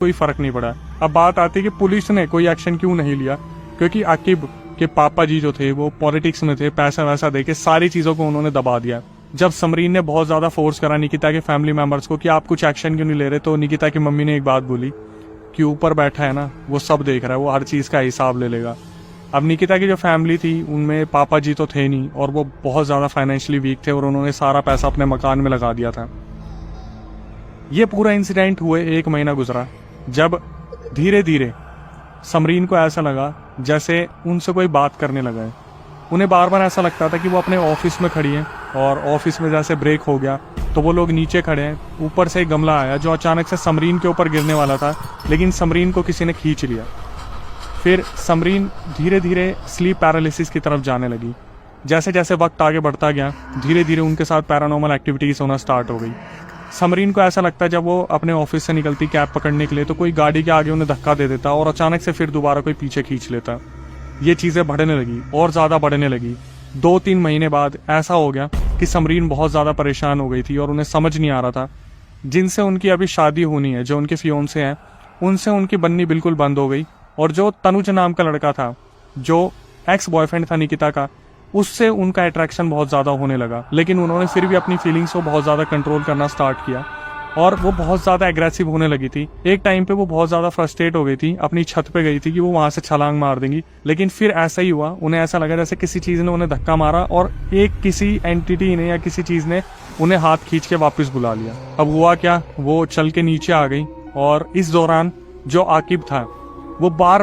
कोई फर्क नहीं पड़ा। अब बात आती है कि पुलिस ने कोई एक्शन क्यों नहीं लिया, क्योंकि आकिब के पापा जी जो थे वो पॉलिटिक्स में थे, पैसा वैसा देके सारी चीज़ों को उन्होंने दबा दिया। जब समरीन ने बहुत ज़्यादा फोर्स करा निकिता के फैमिली मेंबर्स को कि आप कुछ एक्शन क्यों नहीं ले रहे, तो निकिता की मम्मी ने एक बात बोली कि ऊपर बैठा है ना, वो सब देख रहा है, वो हर चीज़ का हिसाब ले लेगा। अब निकिता की जो फैमिली थी उनमें पापा जी तो थे नहीं और वो बहुत ज़्यादा फाइनेंशियली वीक थे और उन्होंने सारा पैसा अपने मकान में लगा दिया था। ये पूरा इंसिडेंट हुए 1 महीना गुजरा, जब धीरे धीरे समरीन को ऐसा लगा जैसे उनसे कोई बात करने लगा है। उन्हें बार बार ऐसा लगता था कि वो अपने ऑफिस में खड़ी हैं और ऑफिस में जैसे ब्रेक हो गया तो वो लोग नीचे खड़े हैं, ऊपर से एक गमला आया जो अचानक से समरीन के ऊपर गिरने वाला था, लेकिन समरीन को किसी ने खींच लिया। फिर समरीन धीरे धीरे स्लीप पैरालिसिस की तरफ जाने लगी। जैसे जैसे वक्त आगे बढ़ता गया धीरे धीरे उनके साथ पैरानॉर्मल एक्टिविटीज़ होना स्टार्ट हो गई। समरीन को ऐसा लगता है जब वो अपने ऑफिस से निकलती कैब पकड़ने के लिए तो कोई गाड़ी के आगे उन्हें धक्का दे देता और अचानक से फिर दोबारा कोई पीछे खींच लेता। ये चीज़ें बढ़ने लगी और ज़्यादा बढ़ने लगी। 2-3 महीने बाद ऐसा हो गया कि समरीन बहुत ज़्यादा परेशान हो गई थी और उन्हें समझ नहीं आ रहा था जिनसे उनकी अभी शादी होनी है, जो उनके फियोंसे हैं, उनसे उनकी बननी बिल्कुल बंद हो गई। और जो तनुज नाम का लड़का था, जो एक्स बॉयफ्रेंड था निकिता का, उससे उनका अट्रैक्शन बहुत ज़्यादा होने लगा। लेकिन उन्होंने फिर भी अपनी फीलिंग्स को बहुत ज़्यादा कंट्रोल करना स्टार्ट किया और वो बहुत ज़्यादा एग्रेसिव होने लगी थी। एक टाइम पे वो बहुत ज़्यादा फ्रस्ट्रेट हो गई थी, अपनी छत पे गई थी कि वो वहाँ से छलांग मार देंगी। लेकिन फिर ऐसा ही हुआ, उन्हें ऐसा लगा जैसे किसी चीज़ ने उन्हें धक्का मारा और एक किसी एंटिटी ने या किसी चीज़ ने उन्हें हाथ खींच के वापस बुला लिया। अब हुआ क्या, वो चल के नीचे आ गई और इस दौरान जो आकिब था वो बार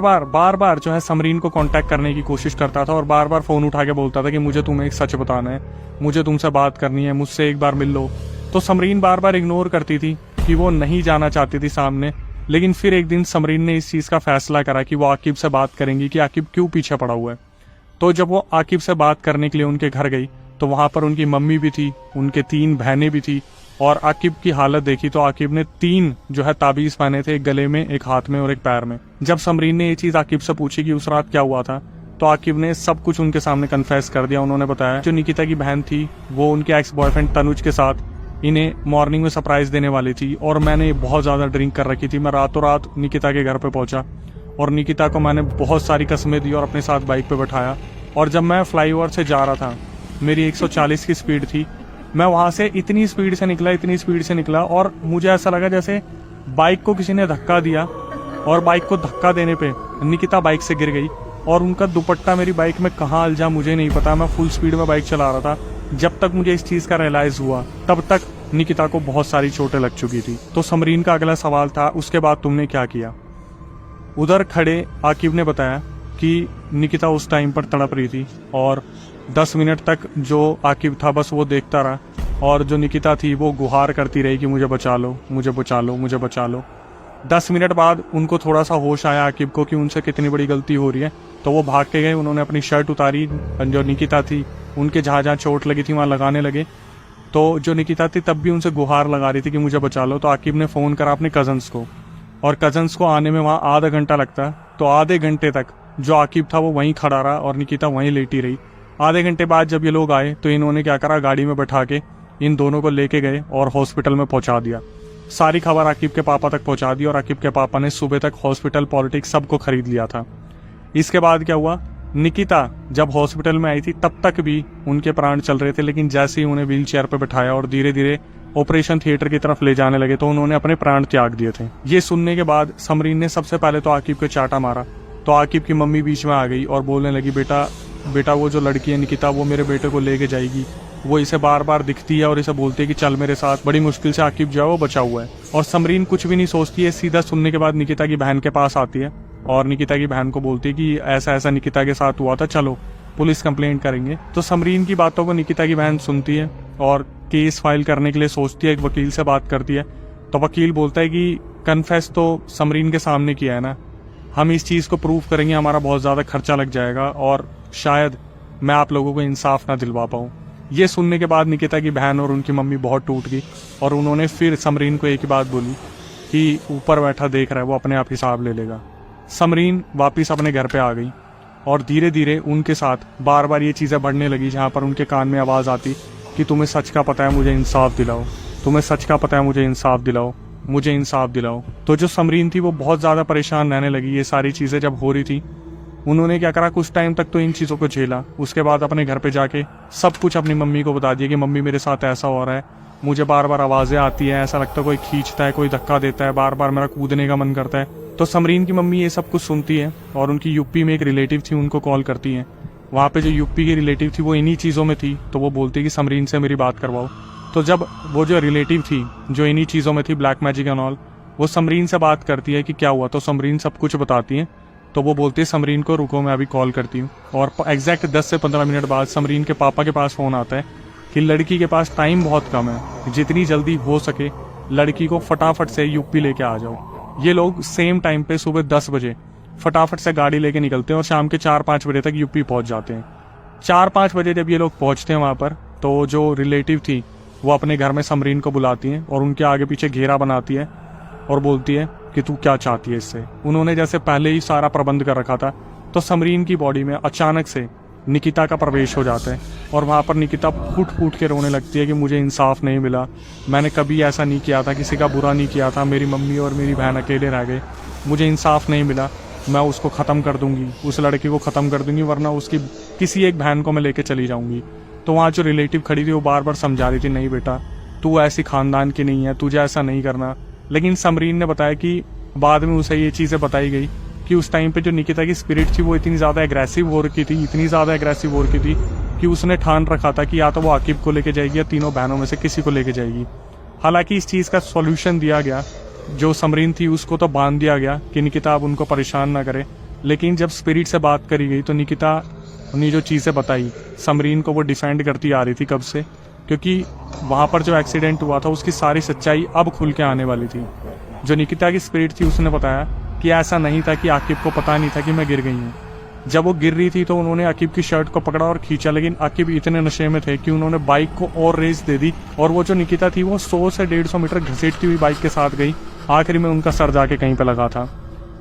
बार जो है समरीन को कांटेक्ट करने की कोशिश करता था और बार बार फ़ोन उठा के बोलता था कि मुझे तुम्हें एक सच बताना है, मुझे तुमसे बात करनी है, मुझसे एक बार मिल लो। तो समरीन बार बार इग्नोर करती थी कि वो नहीं जाना चाहती थी सामने। लेकिन फिर एक दिन समरीन ने इस चीज़ का फैसला करा कि वो आकिब से बात करेंगी कि आकिब क्यों पीछे पड़ा हुआ है। तो जब वो आकिब से बात करने के लिए उनके घर गई तो वहाँ पर उनकी मम्मी भी थी, उनके 3 बहनें भी थी और आकिब की हालत देखी तो आकिब ने 3 जो है ताबीज़ पहने थे, एक गले में, एक हाथ में और एक पैर में। जब समरीन ने ये चीज़ आकिब से पूछी कि उस रात क्या हुआ था तो आकिब ने सब कुछ उनके सामने कन्फेस कर दिया। उन्होंने बताया जो निकिता की बहन थी वो उनके एक्स बॉयफ्रेंड तनुज के साथ इन्हें मॉर्निंग में सरप्राइज देने वाली थी और मैंने बहुत ज़्यादा ड्रिंक कर रखी थी। मैं रातों रात निकिता के घर पे पहुंचा और निकिता को मैंने बहुत सारी कस्में दी और अपने साथ बाइक पे बैठाया और जब मैं फ्लाईओवर से जा रहा था, मेरी 140 की स्पीड थी, मैं वहाँ से इतनी स्पीड से निकला और मुझे ऐसा लगा जैसे बाइक को किसी ने धक्का दिया और बाइक को धक्का देने पे निकिता बाइक से गिर गई और उनका दुपट्टा मेरी बाइक में कहाँ अलझा मुझे नहीं पता। मैं फुल स्पीड में बाइक चला रहा था। जब तक मुझे इस चीज़ का रियलाइज़ हुआ तब तक निकिता को बहुत सारी चोटें लग चुकी थी। तो समरीन का अगला सवाल था, उसके बाद तुमने क्या किया? उधर खड़े आकिब ने बताया कि निकिता उस टाइम पर तड़प रही थी और 10 मिनट तक जो आकिब था बस वो देखता रहा और जो निकिता थी वो गुहार करती रही कि मुझे बचा लो, मुझे बचा लो, मुझे बचा लो। 10 मिनट बाद उनको थोड़ा सा होश आया आकिब को कि उनसे कितनी बड़ी गलती हो रही है, तो वो भाग के गए। उन्होंने अपनी शर्ट उतारी, जो निकिता थी उनके जहाँ जहाँ चोट लगी थी वहाँ लगाने लगे। तो जो निकिता थी तब भी उनसे गुहार लगा रही थी कि मुझे बचा लो। तो आकिब ने फ़ोन करा अपने कज़न्स को और कज़न्स को आने में वहाँ आधा घंटा लगता। तो आधे घंटे तक जो आकिब था वो वहीं खड़ा रहा और निकिता वहीं लेटी रही। आधे घंटे बाद जब ये लोग आए तो इन्होंने क्या करा, गाड़ी में बैठा के इन दोनों को लेके गए और हॉस्पिटल में पहुंचा दिया। सारी खबर आकिब के पापा तक पहुंचा दी और आकिब के पापा ने सुबह तक हॉस्पिटल, पॉलिटिक्स सबको खरीद लिया था। इसके बाद क्या हुआ, निकिता जब हॉस्पिटल में आई थी तब तक भी उनके प्राण चल रहे थे, लेकिन जैसे ही उन्हें व्हील चेयर पर बैठाया और धीरे धीरे ऑपरेशन थिएटर की तरफ ले जाने लगे तो उन्होंने अपने प्राण त्याग दिए थे। ये सुनने के बाद समरीन ने सबसे पहले तो आकिब को चाटा मारा। तो आकिब की मम्मी बीच में आ गई और बोलने लगी, बेटा वो जो लड़की है निकिता वो मेरे बेटे को लेके जाएगी, वो इसे बार बार दिखती है और इसे बोलती है कि चल मेरे साथ। बड़ी मुश्किल से आकिब जो है वो बचा हुआ है और समरीन कुछ भी नहीं सोचती है। सीधा सुनने के बाद निकिता की बहन के पास आती है और निकिता की बहन को बोलती है कि ऐसा ऐसा निकिता के साथ हुआ था, चलो पुलिस कंप्लेंट करेंगे। तो समरीन की बातों को निकिता की बहन सुनती है और केस फाइल करने के लिए सोचती है, एक वकील से बात करती है। तो वकील बोलता है कि कन्फेस तो समरीन के सामने किया है ना, हम इस चीज़ को प्रूव करेंगे, हमारा बहुत ज़्यादा खर्चा लग जाएगा और शायद मैं आप लोगों को इंसाफ ना दिलवा पाऊँ। ये सुनने के बाद निकिता की बहन और उनकी मम्मी बहुत टूट गई और उन्होंने फिर समरीन को एक ही बात बोली कि ऊपर बैठा देख रहा है, वो अपने आप हिसाब ले लेगा। समरीन वापस अपने घर पे आ गई और धीरे धीरे उनके साथ बार बार ये चीज़ें बढ़ने लगी, जहाँ पर उनके कान में आवाज़ आती कि तुम्हें सच का पता है, मुझे इंसाफ दिलाओ, तुम्हें सच का पता है, मुझे इंसाफ दिलाओ। मुझे इंसाफ दिलाओ। तो जो समरीन थी वो बहुत ज़्यादा परेशान रहने लगी ये सारी चीज़ें जब हो रही थी। उन्होंने क्या करा, कुछ टाइम तक तो इन चीज़ों को झेला। उसके बाद अपने घर पे जाके सब कुछ अपनी मम्मी को बता दिया कि मम्मी मेरे साथ ऐसा हो रहा है, मुझे बार बार आवाज़ें आती हैं, ऐसा लगता है कोई खींचता है, कोई धक्का देता है, बार बार मेरा कूदने का मन करता है। तो समरीन की मम्मी ये सब कुछ सुनती है और उनकी यूपी में एक रिलेटिव थी, उनको कॉल करती हैं। वहाँ पे जो यूपी की रिलेटिव थी वो इन्हीं चीज़ों में थी, तो वो बोलती कि समरीन से मेरी बात करवाओ। तो जब वो जो रिलेटिव थी जो इन्हीं चीज़ों में थी, ब्लैक मैजिक एंड ऑल, वो समरीन से बात करती है कि क्या हुआ, तो समरीन सब कुछ बताती है। तो वो बोलती है समरीन को रुको मैं अभी कॉल करती हूँ। और एग्जैक्ट 10 से 15 मिनट बाद समरीन के पापा के पास फ़ोन आता है कि लड़की के पास टाइम बहुत कम है, जितनी जल्दी हो सके लड़की को फटाफट से यूपी लेके आ जाओ। ये लोग सेम टाइम पे सुबह 10 बजे फटाफट से गाड़ी लेके निकलते हैं और शाम के 4-5 बजे तक यूपी पहुंच जाते हैं। 4-5 बजे जब ये लोग पहुंचते हैं वहाँ पर, तो जो रिलेटिव थी वो अपने घर में समरीन को बुलाती हैं और उनके आगे पीछे घेरा बनाती है और बोलती है कि तू क्या चाहती है इससे। उन्होंने जैसे पहले ही सारा प्रबंध कर रखा था। तो समरीन की बॉडी में अचानक से निकिता का प्रवेश हो जाता है और वहाँ पर निकिता फूट फूट के रोने लगती है कि मुझे इंसाफ नहीं मिला, मैंने कभी ऐसा नहीं किया था, किसी का बुरा नहीं किया था, मेरी मम्मी और मेरी बहन अकेले रह गए, मुझे इंसाफ नहीं मिला, मैं उसको ख़त्म कर दूंगी, उस लड़के को ख़त्म कर दूंगी, वरना उसकी किसी एक बहन को मैं लेके चली जाऊंगी। तो वहाँ जो रिलेटिव खड़ी थी वो बार बार समझा रही थी, नहीं बेटा तू ऐसी ख़ानदान की नहीं है, तुझे ऐसा नहीं करना। लेकिन समरीन ने बताया कि बाद में उसे ये चीज़ें बताई गई कि उस टाइम पे जो निकिता की स्पिरिट थी वो इतनी ज़्यादा एग्रेसिव हो रखी थी, इतनी ज़्यादा एग्रेसिव हो रखी थी कि उसने ठान रखा था कि या तो वो आकिब को लेके जाएगी या तीनों बहनों में से किसी को लेके जाएगी। हालांकि इस चीज़ का सॉल्यूशन दिया गया, जो समरीन थी उसको तो बांध दिया गया कि निकिता अब उनको परेशान ना करे। लेकिन जब स्पिरिट से बात करी गई तो निकिता ने जो चीज़ें बताई, समरीन को वो डिफेंड करती आ रही थी कब से, क्योंकि वहाँ पर जो एक्सीडेंट हुआ था उसकी सारी सच्चाई अब खुल के आने वाली थी। जो निकिता की स्पिरिट थी उसने बताया कि ऐसा नहीं था कि आकिब को पता नहीं था कि मैं गिर गई हूँ। जब वो गिर रही थी तो उन्होंने आकिब की शर्ट को पकड़ा और खींचा, लेकिन आकिब इतने नशे में थे कि उन्होंने बाइक को और रेस दे दी और वो जो निकिता थी वो 100 से 150 मीटर घसीटती हुई बाइक के साथ गई। आखिर में उनका सर जाके कहीं पे लगा था।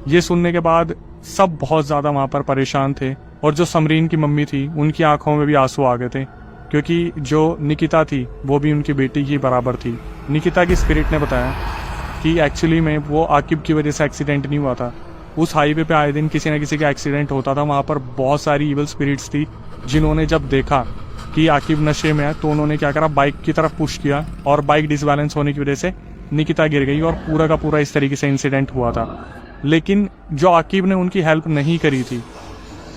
ये सुनने के बाद सब बहुत ज़्यादा वहाँ पर परेशान थे और जो समरीन की मम्मी थी उनकी आंखों में भी आंसू आ गए थे, क्योंकि जो निकिता थी वो भी उनकी बेटी की बराबर थी। निकिता की स्पिरिट ने बताया कि एक्चुअली में वो आकिब की वजह से एक्सीडेंट नहीं हुआ था। उस हाईवे पे आए दिन किसी न किसी का एक्सीडेंट होता था। वहाँ पर बहुत सारी इविल स्पिरिट्स थी जिन्होंने जब देखा कि आकिब नशे में है तो उन्होंने क्या करा, बाइक की तरफ पुश किया और बाइक डिसबैलेंस होने की वजह से निकिता गिर गई और पूरा का पूरा इस तरीके से इंसिडेंट हुआ था। लेकिन जो आकिब ने उनकी हेल्प नहीं करी थी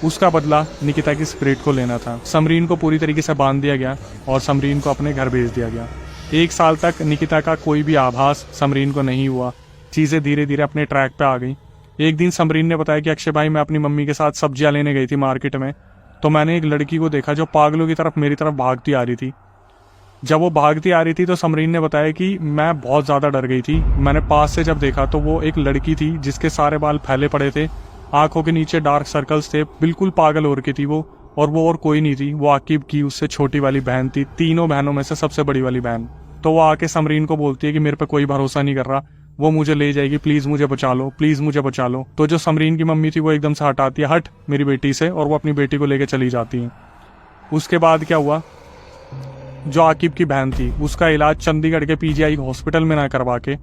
उसका बदला निकिता की स्पिरिट को लेना था। समरीन को पूरी तरीके से बांध दिया गया और समरीन को अपने घर भेज दिया गया। 1 साल तक निकिता का कोई भी आभास समरीन को नहीं हुआ। चीज़ें धीरे धीरे अपने ट्रैक पे आ गई। एक दिन समरीन ने बताया कि अक्षय भाई, मैं अपनी मम्मी के साथ सब्जियां लेने गई थी मार्केट में, तो मैंने एक लड़की को देखा जो पागलों की तरफ मेरी तरफ भागती आ रही थी। जब वो भागती आ रही थी तो समरीन ने बताया कि मैं बहुत ज़्यादा डर गई थी। मैंने पास से जब देखा तो वो एक लड़की थी जिसके सारे बाल फैले पड़े थे, आंखों के नीचे डार्क सर्कल्स थे, बिल्कुल पागल हो रखी थी वो। और वो और कोई नहीं थी, वो आकिब की उससे छोटी वाली बहन थी, तीनों बहनों में से सबसे बड़ी वाली बहन। तो वो आके समरीन को बोलती है कि मेरे पे कोई भरोसा नहीं कर रहा, वो मुझे ले जाएगी, प्लीज़ मुझे बचा लो, प्लीज़ मुझे बचा लो। तो जो समरीन की मम्मी थी वो एकदम से हटाती है, हट मेरी बेटी से, और वो अपनी बेटी को लेकर चली जाती है। उसके बाद क्या हुआ, जो आकिब की बहन थी उसका इलाज चंडीगढ़ के पीजीआई हॉस्पिटल में ना करवा के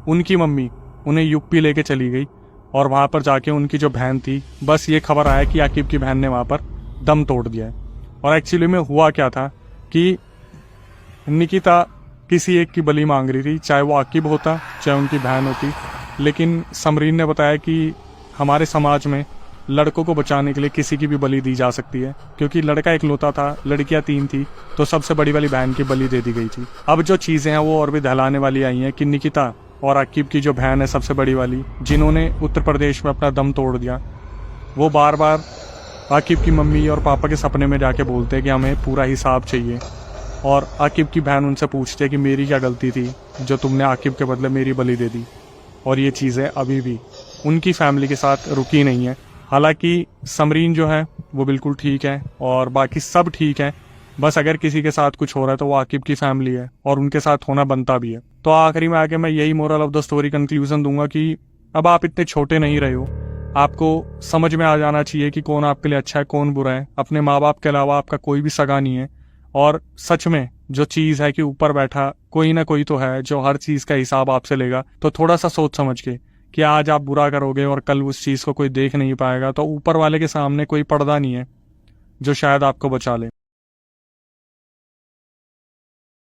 उनकी मम्मी उन्हें यूपी लेके चली गई। और वहाँ पर जाके उनकी जो बहन थी, बस ये खबर आया कि आकिब की बहन ने वहाँ पर दम तोड़ दिया है। और एक्चुअली में हुआ क्या था कि निकिता किसी एक की बलि मांग रही थी, चाहे वो आकिब होता चाहे उनकी बहन होती। लेकिन समरीन ने बताया कि हमारे समाज में लड़कों को बचाने के लिए किसी की भी बलि दी जा सकती है, क्योंकि लड़का इकलौता था, लड़कियां 3 थी, तो सबसे बड़ी वाली बहन की बलि दे दी गई थी। अब जो चीज़ें हैं वो और भी दहलाने वाली आई हैं कि निकिता और आकिब की जो बहन है सबसे बड़ी वाली, जिन्होंने उत्तर प्रदेश में अपना दम तोड़ दिया, वो बार बार आकिब की मम्मी और पापा के सपने में जाके बोलते हैं कि हमें पूरा हिसाब चाहिए। और आकिब की बहन उनसे पूछती है कि मेरी क्या गलती थी जो तुमने आकिब के बदले मेरी बलि दे दी। और ये चीज़ें अभी भी उनकी फैमिली के साथ रुकी नहीं है। हालांकि समरीन जो है वो बिल्कुल ठीक है और बाकी सब ठीक है, बस अगर किसी के साथ कुछ हो रहा है तो वो आकिब की फैमिली है और उनके साथ होना बनता भी है। तो आखिरी में आके मैं यही moral of the story conclusion दूंगा कि अब आप इतने छोटे नहीं रहे हो, आपको समझ में आ जाना चाहिए कि कौन आपके लिए अच्छा है, कौन बुरा है। अपने माँ बाप के अलावा आपका कोई भी सगा नहीं है। और सच में जो चीज़ है कि ऊपर बैठा कोई ना कोई तो है जो हर चीज़ का हिसाब आपसे लेगा। तो थोड़ा सा सोच समझ के कि आज आप बुरा करोगे और कल उस चीज़ को कोई देख नहीं पाएगा, तो ऊपर वाले के सामने कोई पर्दा नहीं है जो शायद आपको बचा ले।